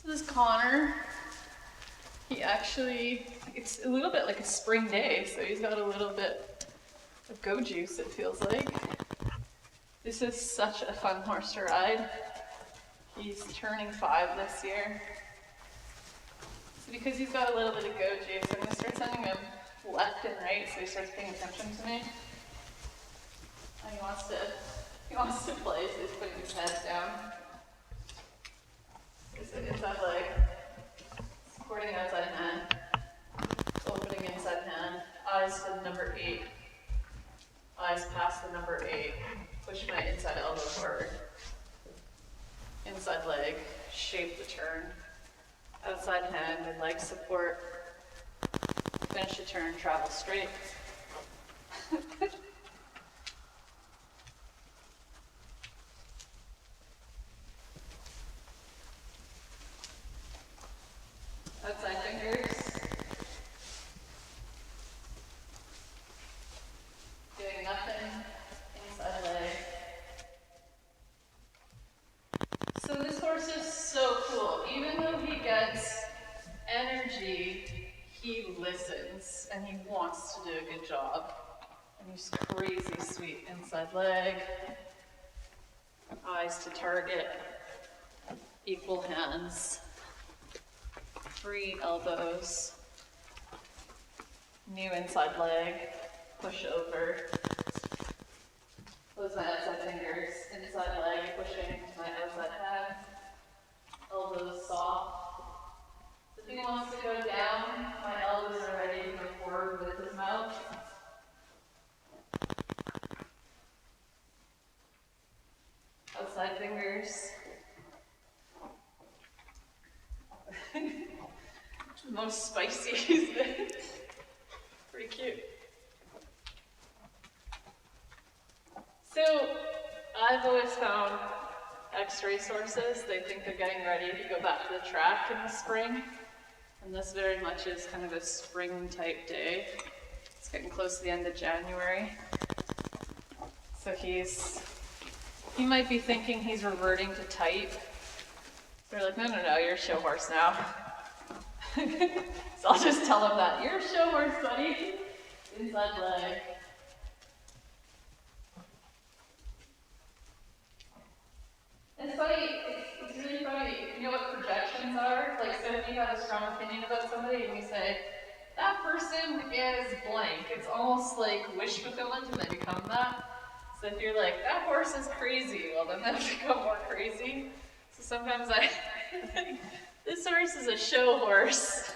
So this Connor, it's a little bit like a spring day, so he's got a little bit of go juice, it feels like. This is such a fun horse to ride. He's turning 5 this year. So because he's got a little bit of go juice, I'm gonna start sending him left and right so he starts paying attention to me. And he wants to play, so he's putting his head down. Inside leg, supporting outside hand, opening inside hand, eyes to the number 8, eyes past the number 8, push my inside elbow forward, inside leg, shape the turn, outside hand, mid-leg support, finish the turn, travel straight. Outside fingers. Doing nothing. Inside leg. So this horse is so cool. Even though he gets energy, he listens and he wants to do a good job. And he's crazy sweet. Inside leg. Eyes to target. Equal hands. Free elbows, new inside leg, push over, close my outside fingers, inside leg, pushing my outside hand, elbows soft. If he wants to go down, my elbows are ready to go forward with his mouth. Outside fingers. The most spicy he's been. Pretty cute. So I've always found ex-race horses, they think they're getting ready to go back to the track in the spring. And this very much is kind of a spring type day. It's getting close to the end of January. So he might be thinking he's reverting to type. So they're like, no, you're a show horse now. So I'll just tell him that. You're a show horse, buddy. Inside leg. It's funny, it's really funny. You know what projections are? Like, so if you have a strong opinion about somebody and you say, that person is blank, it's almost like wish fulfillment and they become that. So if you're like, that horse is crazy, well then they'll become more crazy. So sometimes I think, this horse is a show horse.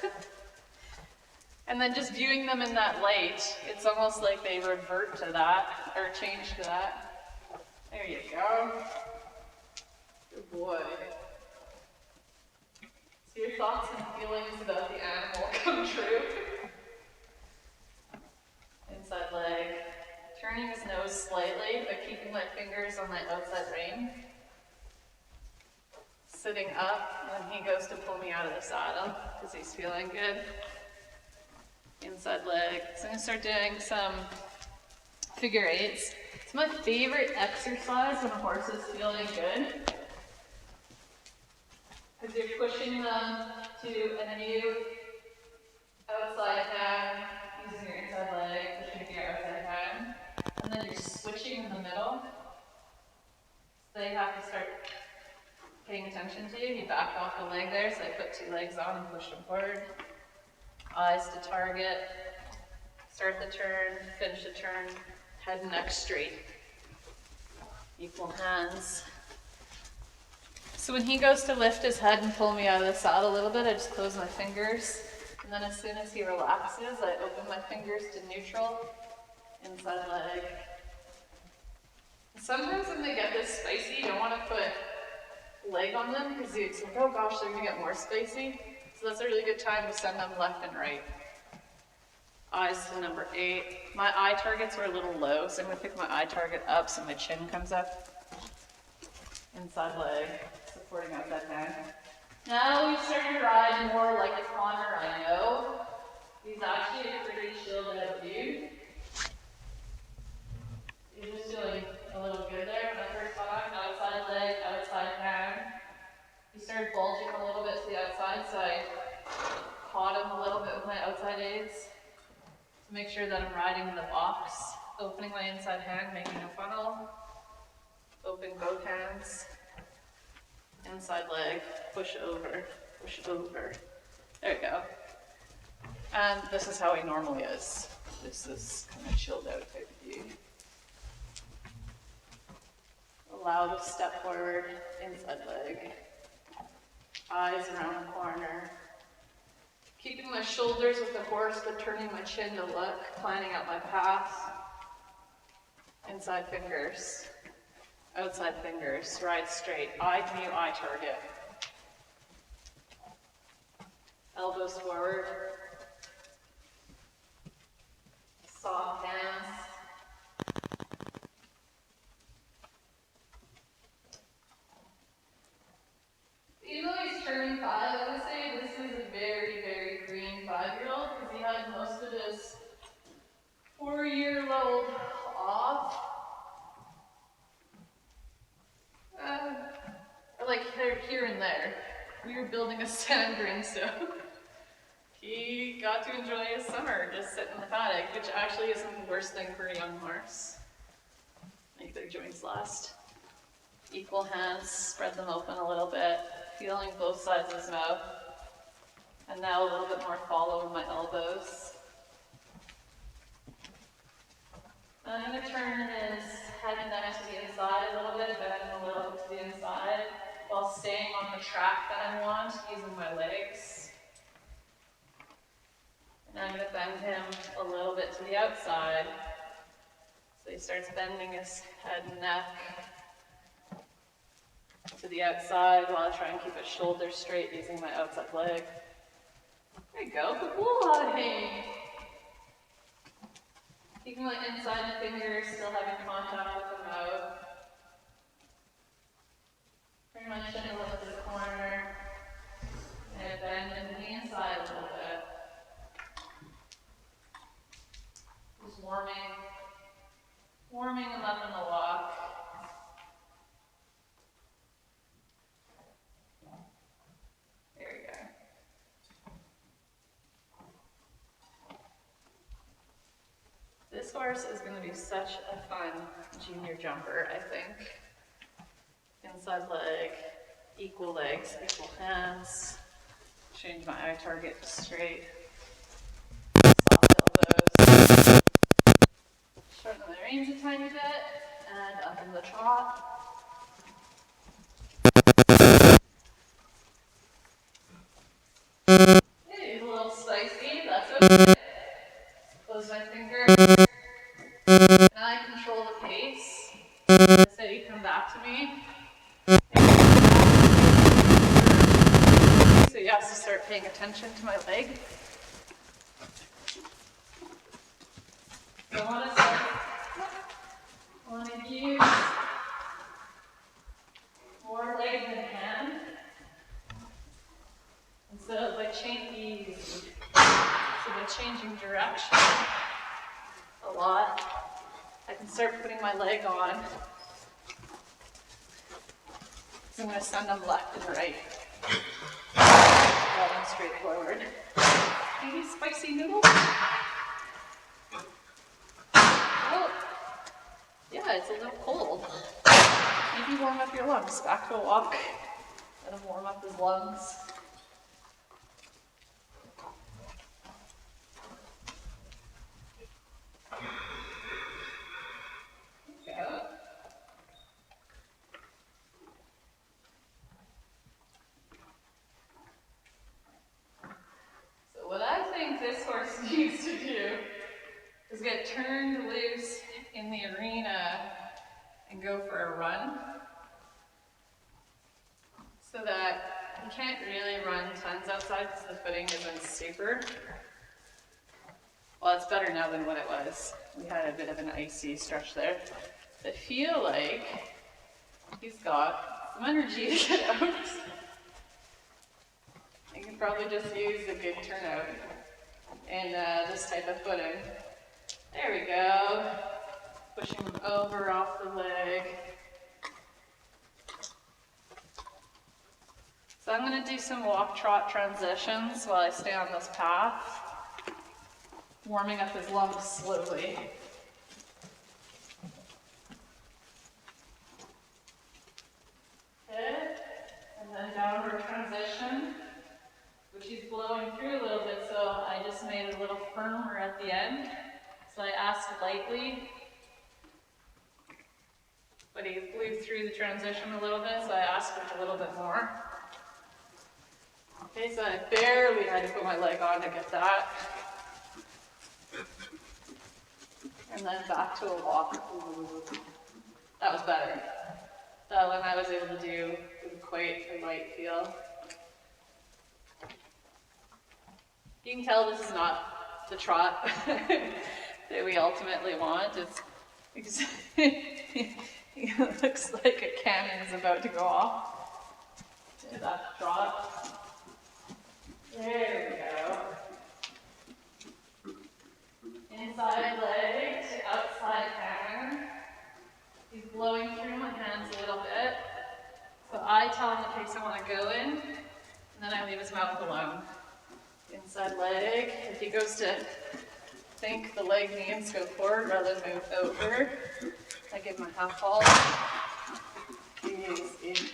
And then just viewing them in that light, it's almost like they revert to that, or change to that. There you go. Good boy. So your thoughts and feelings about the animal come true. Inside leg. Turning his nose slightly, but keeping my fingers on my outside rein. Sitting up when he goes to pull me out of the saddle because he's feeling good. Inside leg. So I'm going to start doing some figure eights. It's my favorite exercise when a horse is feeling good. Because you're pushing them to a new outside hand, using your inside leg, pushing your outside hand. And then you're switching in the middle. So they have to start paying attention to you. You back off the leg there, so I put 2 legs on and push them forward. Eyes to target. Start the turn, finish the turn, head and neck straight. Equal hands. So when he goes to lift his head and pull me out of the saddle a little bit, I just close my fingers. And then as soon as he relaxes, I open my fingers to neutral, inside leg. And sometimes when they get this spicy, you don't want to put leg on them because it's like, oh gosh, they're going to get more spicy. So that's a really good time to send them left and right. Eyes to number 8. My eye targets were a little low, so I'm going to pick my eye target up so my chin comes up. Inside leg, supporting outside hand. Now we start to ride more like a Connor I know. He's actually a pretty chilled out dude. He's just doing a little good there when I first got him. Outside leg, outside hand. He started bulging a little bit to the outside, so I caught him a little bit with my outside aids to make sure that I'm riding the box, opening my inside hand, making a funnel, open both hands, inside leg, push over, push over. There we go. And this is how he normally is. This is kind of chilled out type of view. Allow the step forward, inside leg. Eyes around the corner. Keeping my shoulders with the horse, but turning my chin to look, planning out my path. Inside fingers, outside fingers, ride straight, eye view, eye target. Elbows forward. Soft hands. Even though he's turning 5, I would say this is a very, very green 5-year-old because he had most of his 4-year-old off. Like here and there. We were building a sand ring, so he got to enjoy his summer just sitting in the paddock, which actually isn't the worst thing for a young horse. Make their joints last. Equal hands, spread them open a little bit, feeling both sides of his mouth. And now a little bit more follow in my elbows. I'm going to turn his head and neck to the inside a little bit, bend him a little bit to the inside, while staying on the track that I want, using my legs. And I'm going to bend him a little bit to the outside. So he starts bending his head and neck to the outside while I try and keep his shoulders straight using my outside leg. There you go, good boy! Keeping my inside fingers still having contact with the mouth. Bring my chin a little to the corner. And bend into the inside a little bit. Just warming him up in the walk. There we go. This horse is going to be such a fun junior jumper, I think. Inside leg, equal legs, equal hands. Change my eye target straight. Soft elbows. Shorten the reins a tiny bit, and up in the trot. Hey, a little spicy, that's okay. Close my fingers. And I control the pace. So you come back to me. So you have to start paying attention to my leg. So I want to use more leg than hand. Instead of like changing direction a lot, I can start putting my leg on. So I'm going to send them left and right. Rather than straight forward. Maybe spicy noodle? Oh, yeah, it's a little cold. Maybe warm up your lungs. Back to a walk. Let him warm up his lungs. This horse needs to do is get turned loose in the arena and go for a run so that he can't really run tons outside because the footing isn't super. Well, it's better now than what it was. We had a bit of an icy stretch there. I feel like he's got some energy to get out. He can probably just use a good turnout. And this type of footing. There we go. Pushing them over off the leg. So I'm going to do some walk-trot transitions while I stay on this path, warming up his lungs slowly. Okay, and then downward transition, which he's blowing through a little bit, so I just made it a little firmer at the end. So I asked lightly, but he blew through the transition a little bit, so I asked him a little bit more. Okay, so I barely had to put my leg on to get that. And then back to a walk. That was better. That one I was able to do with quite a light feel. You can tell this is not the trot that we ultimately want. It's because it looks like a cannon is about to go off. Okay, that's trot. There we go. Inside leg to outside hand. He's blowing through my hands a little bit. So I tell him the pace I want to go in, and then I leave his mouth alone. Inside leg. If he goes to think the leg needs to go forward rather than move over, I give him a half halt. Easy.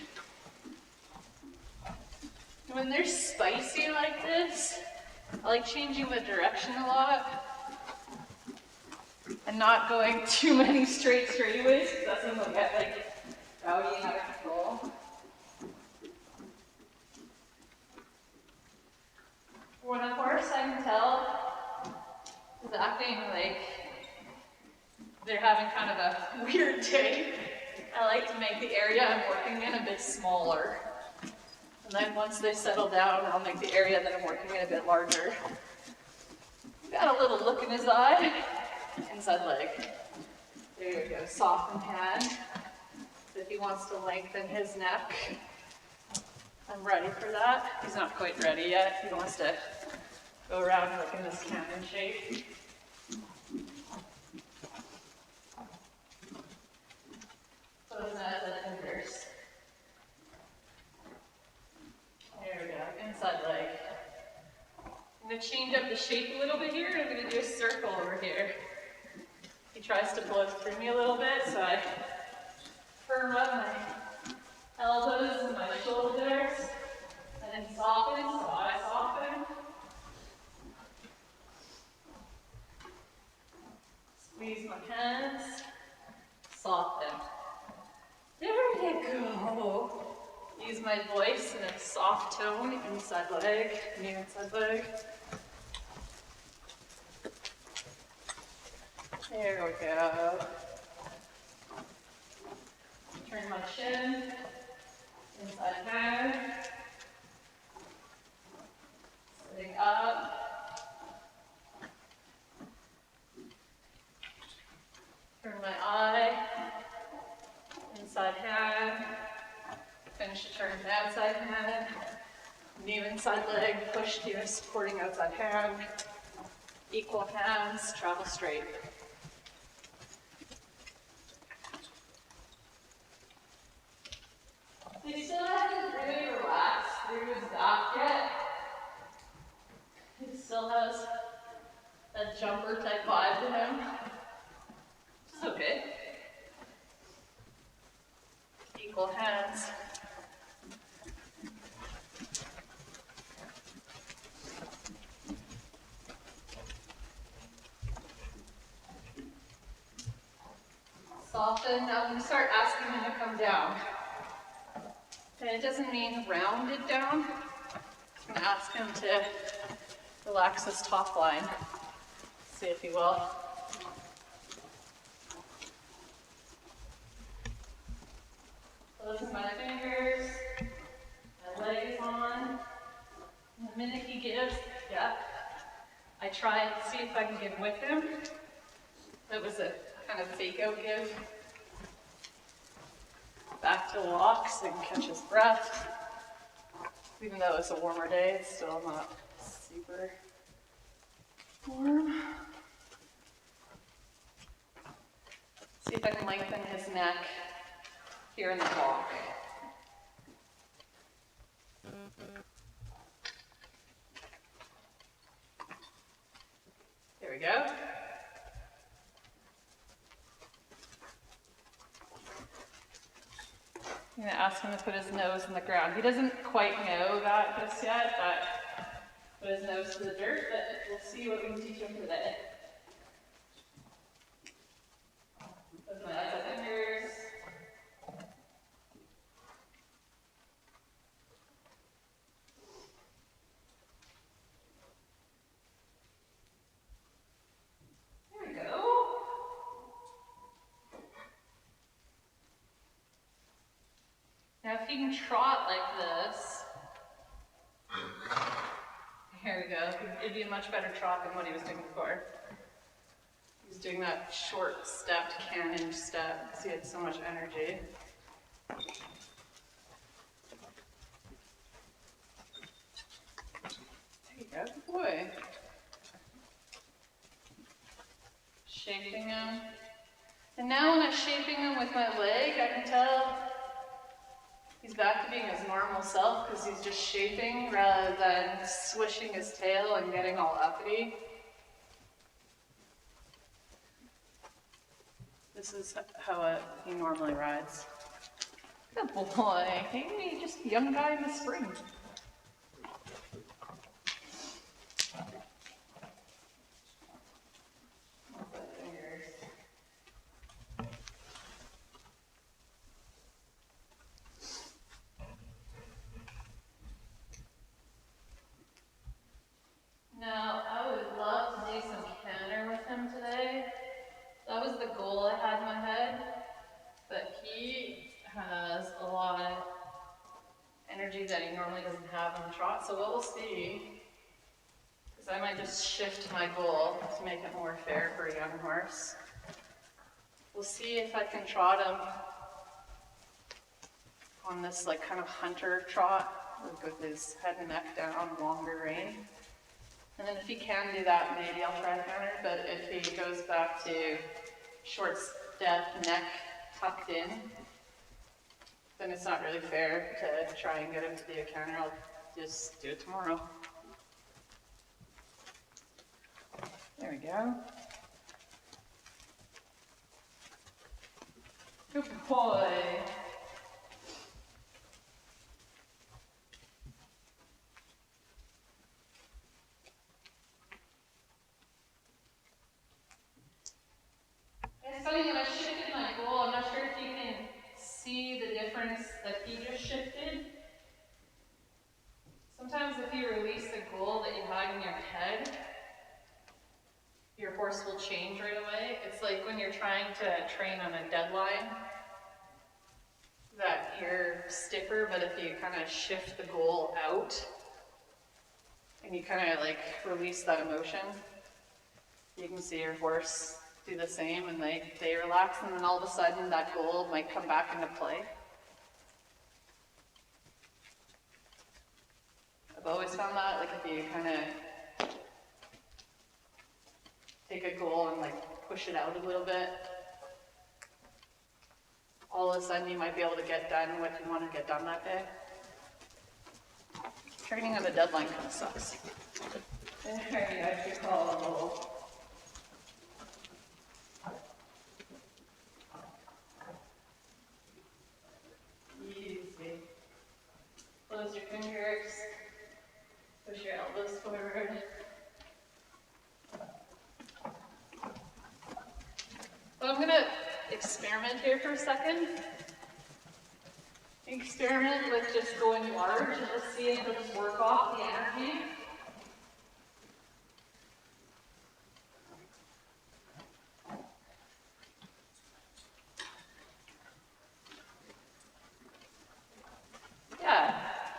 When they're spicy like this, I like changing the direction a lot and not going too many straightaways, because that's when they'll get like rowdy and out of control. When a horse, I can tell, is acting like they're having kind of a weird day, I like to make the area I'm working in a bit smaller. And then once they settle down, I'll make the area that I'm working in a bit larger. Got a little look in his eye. Inside leg. There you go. Soften hand. So if he wants to lengthen his neck, I'm ready for that. He's not quite ready yet. He wants to go around like in this cannon shape. So it's not the fingers. There we go. Inside leg. I'm going to change up the shape a little bit here. I'm going to do a circle over here. He tries to blow through me a little bit, so I firm up my elbows and my shoulders, and then soften, so I soften. Squeeze my hands, soften. There you go. Use my voice in a soft tone, inside leg, new inside leg. There we go. Turn my chin, inside hand, sitting up. Turn my eye, inside hand. Finish the turn to outside hand. New inside leg, push to your supporting outside hand. Equal hands, travel straight. He still hasn't really relaxed through his back yet. He still has that jumper type vibe to him. Which is okay. Equal hands. Soften. Now I'm going to start asking him to come down. And it doesn't mean round it down. I'm going to ask him to relax his top line. See if he will. Close my fingers. My leg is on. And the minute he gives, yeah, I try and see if I can give with him. That was a kind of fake out give. Back to walk so he can catch his breath. Even though it's a warmer day, it's still not super warm. See if I can lengthen his neck here in the walk. go. I'm gonna ask him to put his nose in the ground. He doesn't quite know that just yet, but put his nose to the dirt, but we'll see what we can teach him today. With my outside fingers. There we go. Now if you can trot like this, here we go. It'd be a much better trot than what he was doing before. He was doing that short stepped cannon step because he had so much energy. There you go, good boy. Shaping him. And now when I'm shaping him with my leg, I can tell he's back to being his normal self because he's just shaping rather than swishing his tail and getting all uppity. This is how he normally rides. Good boy. Hey, just a young guy in the spring. Now, I would love to do some canter with him today. That was the goal I had in my head, but he has a lot of energy that he normally doesn't have on the trot, so what we'll see is I might just shift my goal to make it more fair for a young horse. We'll see if I can trot him on this like kind of hunter trot, with his head and neck down, longer rein. And then if he can do that, maybe I'll try canter, but if he goes back to short step, neck tucked in, then it's not really fair to try and get him to do a canter. I'll just do it tomorrow. There we go. Good boy. It's funny, when I shifted my goal, I'm not sure if you can see the difference that he just shifted. Sometimes if you release the goal that you had in your head, your horse will change right away. It's like when you're trying to train on a deadline, that you're stiffer, but if you kind of shift the goal out, and you kind of like release that emotion, you can see your horse do the same, and they relax, and then all of a sudden that goal might come back into play. I've always found that, like if you kind of take a goal and like push it out a little bit, all of a sudden you might be able to get done what you want to get done that day. Training on a deadline kind of sucks. There you go, I should call a goal. Easy. Close your fingers. Push your elbows forward. So I'm going to experiment here for a second. Experiment with just going large and just see if it'll just work off the energy. Yeah,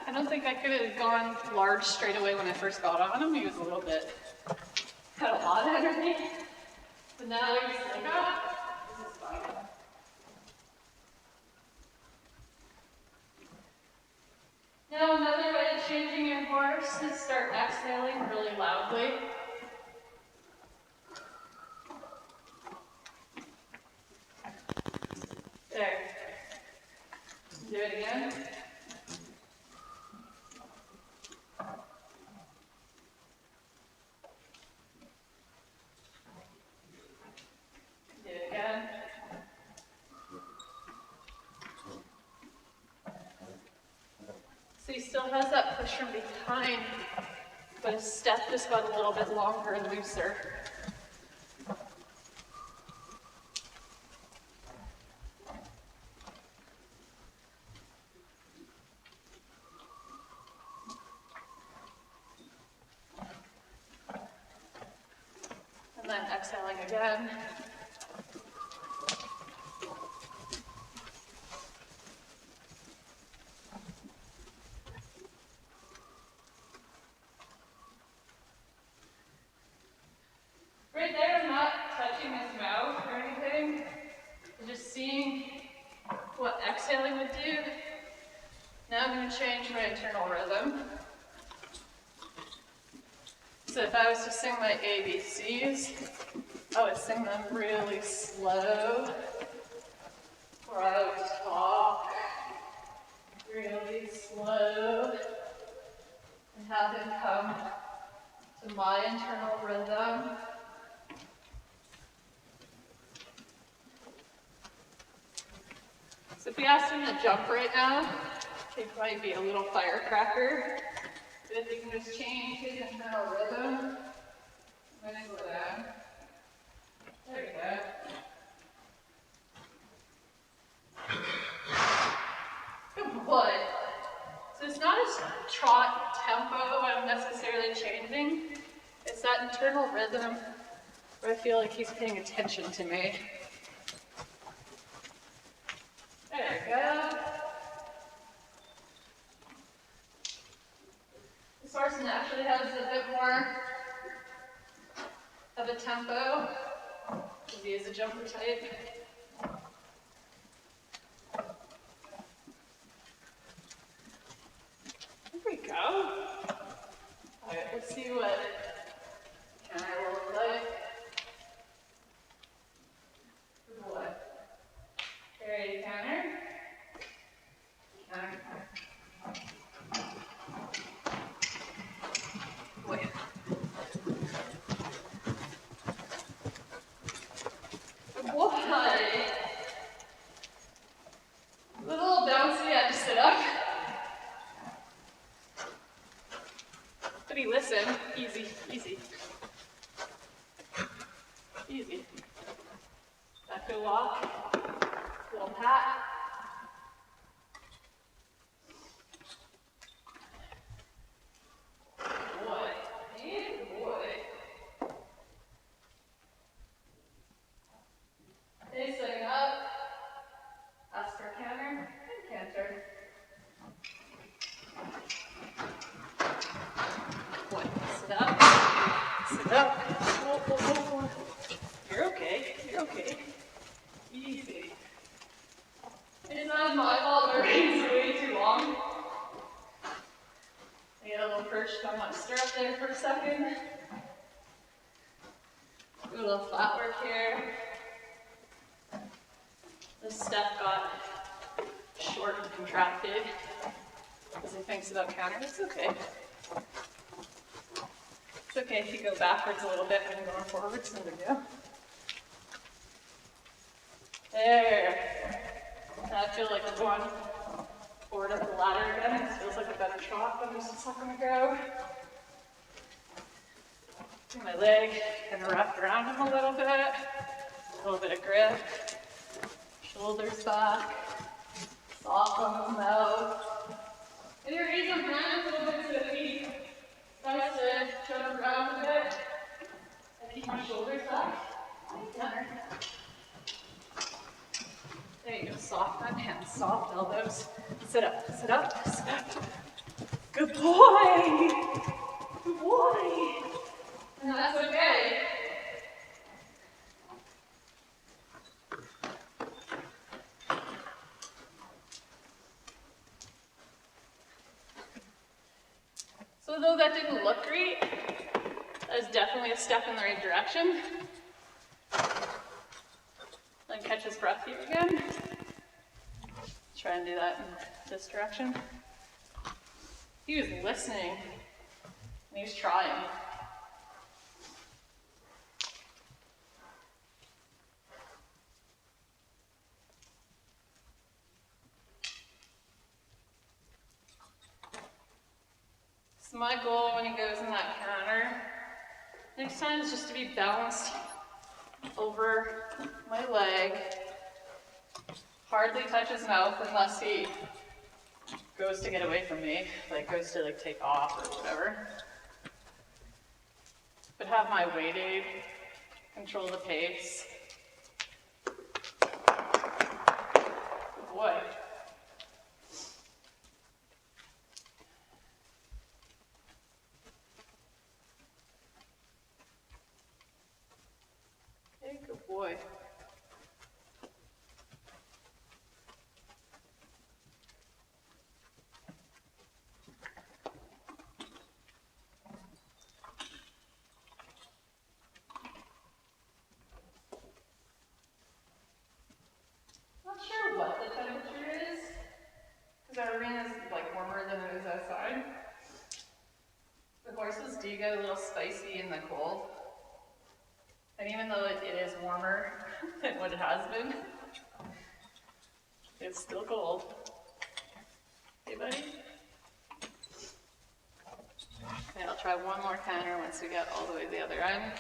I don't think I could have gone large straight away when I first got on him. He was a little bit, had a lot of energy. But now he's like, ah, this is fine. Now another way of changing your horse is start exhaling really loudly. There. Do it again. still has that push from behind, but his step just got a little bit longer and looser. And then exhaling again. Right there, I'm not touching his mouth or anything. I'm just seeing what exhaling would do. Now I'm going to change my internal rhythm. So if I was to sing my ABCs, I would sing them really slow, or I would talk really slow and have him come to my internal rhythm. So if we asked him to jump right now, he'd probably be a little firecracker. But if he can just change his internal rhythm, I'm going to go down. There we go. Good boy. So it's not a trot tempo I'm necessarily changing. It's that internal rhythm where I feel like he's paying attention to me. There we go. This horse naturally has a bit more of a tempo, because he is a jumper type. There we go. Alright, let's see what counter will look like. Good boy. Ready to counter? Counter. Boy. Good boy. A little bouncy, I had to sit up. But he listened. Easy, easy. Easy. Back to walk. Little pat. Good boy. Good boy. Okay, setting up. Ask for counter and canter. Boy, sit up. Sit up. Whoa, whoa, whoa, whoa. You're okay. You're okay. Easy. It's not my fault the reins way too long. I get a little perched on my stirrup there for a second. Do a little flat work here. This step got short and contracted because he thinks about counter. It's okay. It's okay if you go backwards a little bit when you're going forwards. There we go. There. I feel like I'm going forward up the ladder again. It feels like a better shot than just a second ago. My leg kind of wrapped around him a little bit of grip. Shoulders back, soft on the mouth. And your raise of hands a little bit to the feet. Nice to jump around a bit and keep my shoulders back. There you go, soft front hands, soft elbows. Sit up, sit up, sit up. Good boy! Good boy! And that's okay. So though that didn't look great, that was definitely a step in the right direction. Then catch his breath here again. Try and do that in this direction. He was listening, and he was trying. So my goal when he goes in that counter next time is just to be balanced over my leg, hardly touch his mouth unless he goes to get away from me, like goes to like take off or whatever. But have my weight aid control the pace. Good boy. Okay, good boy. Not sure what the temperature is, because our arena is like warmer than it is outside. The horses do get a little spicy in the cold. And even though it is warmer than what it has been, it's still cold. Hey, buddy? Okay, I'll try one more counter once we get all the way to the other end.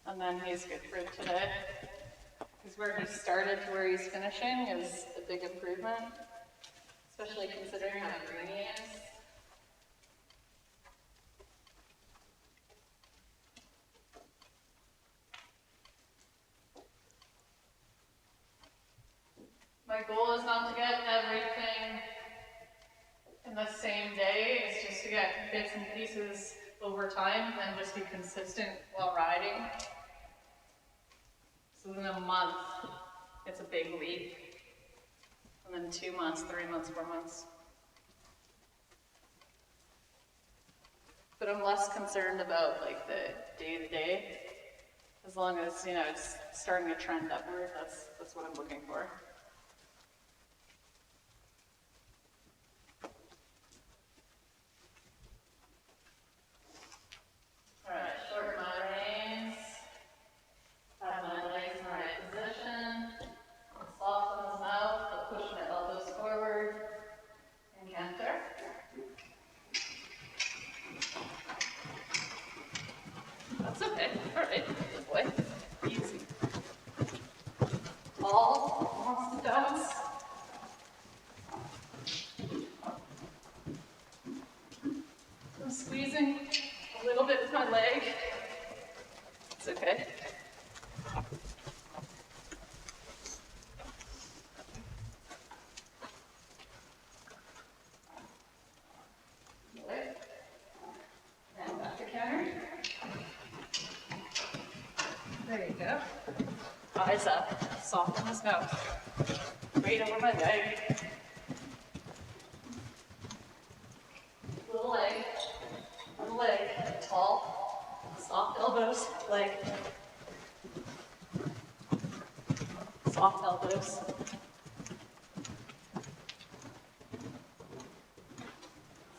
And then he's good for today. Because where he started to where he's finishing is a big improvement, especially considering how green he is. My goal is not to get everything in the same day, it's just to get bits and pieces over time and just be consistent while riding. So in a month, it's a big leap. And then 2 months, 3 months, 4 months. But I'm less concerned about like the day-to-day. As long as, it's starting to trend upward, that's what I'm looking for. Alright, shorten my reins. Have my legs in the right position. Soften his mouth, but push my elbows forward. And canter. That's okay. Alright, good boy. Easy. Ball wants to bounce. I'm squeezing a little bit with my leg. It's okay. Good. And back to counter. There you go. Eyes up, soften his mouth. Weight over my leg. Little leg, tall, soft elbows, leg. Soft elbows.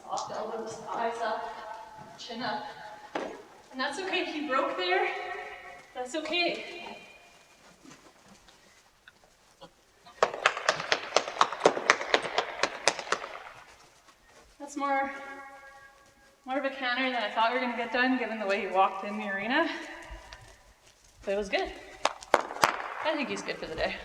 Soft elbows, eyes up, chin up. And that's okay if you broke there, that's okay. That's more of a counter than I thought we were gonna get done given the way he walked in the arena. But it was good. I think he's good for the day.